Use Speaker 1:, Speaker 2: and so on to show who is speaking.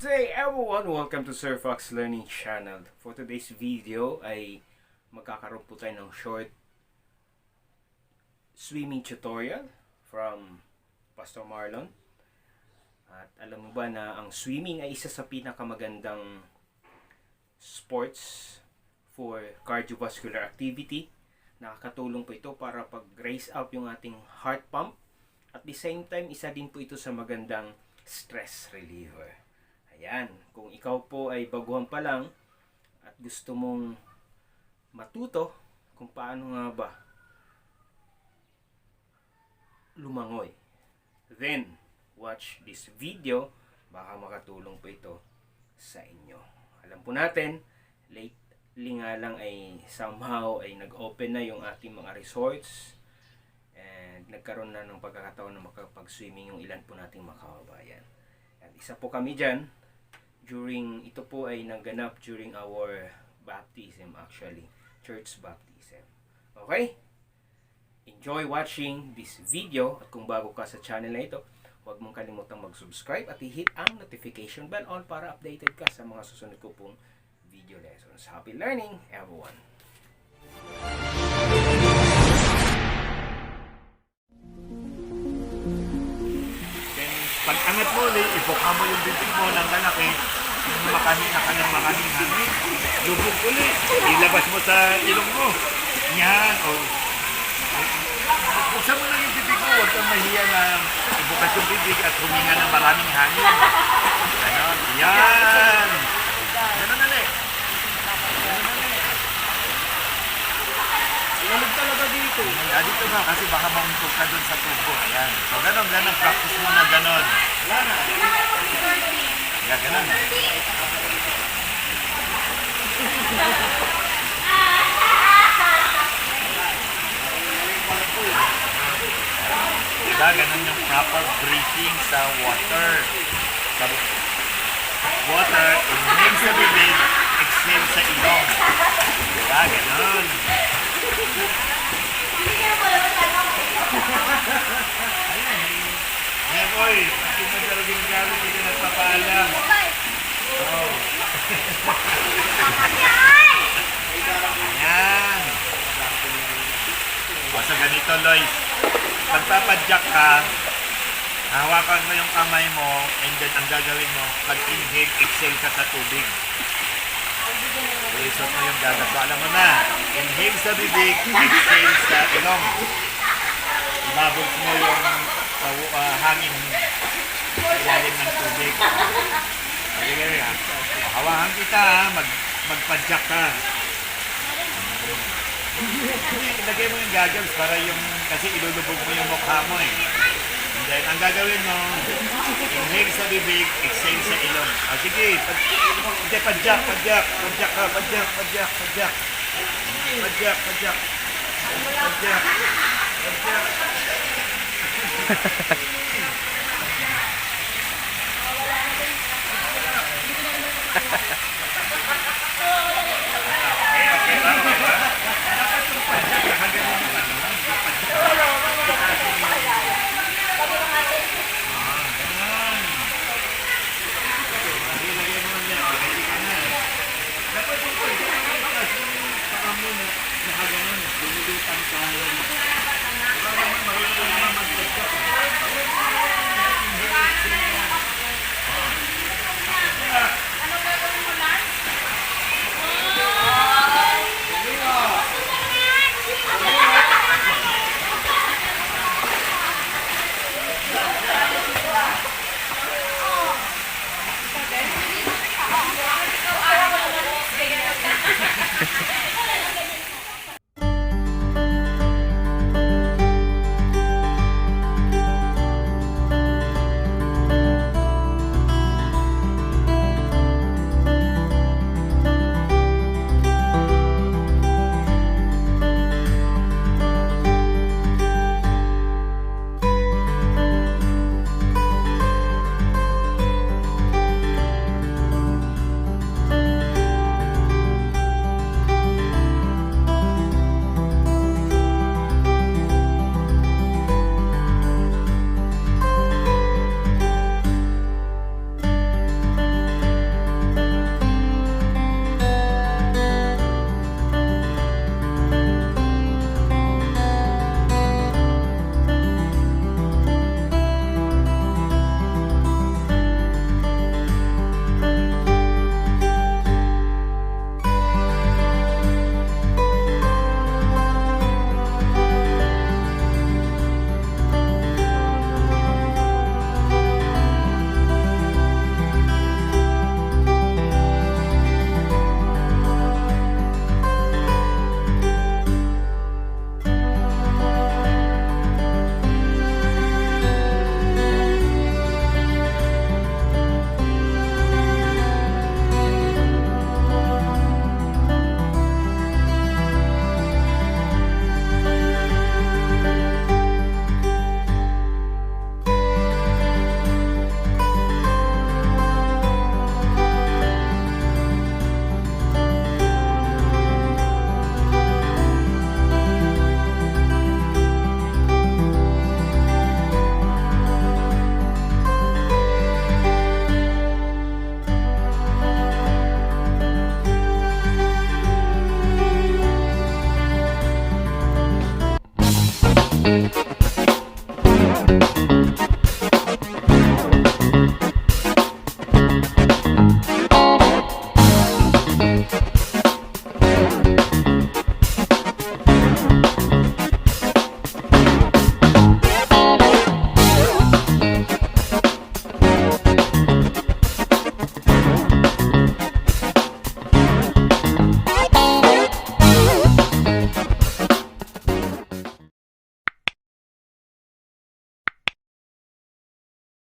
Speaker 1: day everyone! Welcome to Sir Fox Learning Channel. For today's video ay magkakaroon po tayo ng short swimming tutorial from Pastor Marlon. At alam mo ba na ang swimming ay isa sa pinakamagandang sports for cardiovascular activity. Nakakatulong po ito para pag-raise up yung ating heart pump. At the same time, isa din po ito sa magandang stress reliever. Ayan, kung ikaw po ay baguhan pa lang at gusto mong matuto kung paano nga ba lumangoy, then watch this video, baka makatulong po ito sa inyo. Alam po natin, lately nga lang ay somehow ay nag-open na yung ating mga resorts and nagkaroon na ng pagkakataon na makapag-swimming yung ilan po nating makababayan. At isa po kami dyan. Ito po ay naganap during our baptism actually. Church baptism. Okay? Enjoy watching this video. At kung bago ka sa channel na ito, huwag mong kalimutang mag-subscribe at i-hit ang notification bell on para updated ka sa mga susunod ko pong video lessons. Happy learning, everyone!
Speaker 2: Pag angat mo ulit, ipoka mo yung bibig mo ng malaki, yung makahina ka ng makahina, lubog ulit, ilabas mo sa ilong mo. Yan, o. Buksan mo lang yung bibig mo, huwag kang mahiya na ibukas yung bibig at huminga ng maraming hangin. Ganon, yan. Ganon ulit. Ganon ulit.
Speaker 1: Lamig talaga dito.
Speaker 2: Dito ka kasi baka mamuntog ka dun sa tubo. Ayan. So ganon, practice mo na ganon.
Speaker 1: Wala na.
Speaker 2: Yeah, ganon. Diba, ganon yung proper breathing sa water. Sa water, inhale sa bibig, exhale sa ilong. Diba, ganon. Ayan, boy. Hindi mo talaga ginagamit, hindi ka nagpapaalam. Oh. Ayan. O, so ganito, Lois. Pagpapadyak ka, hawakan mo yung kamay mo, and then ang gagawin mo, pag-inhale, exhale ka sa tubig. Isot mo yung gagas. So, alam mo na, inhale sa bibig, exhale sa ilong. Ibabog mo yung hangin sa ilalim ng tubig. Sige, hawakan kita, magpadyak ka. Ilagay mo yung gagas para kasi ilulubog mo yung mukha mo eh. And then, ang gagawin mo, inhale sa bibig, exhale sa ilong. O sige, padyak ka, padyak. Padyak.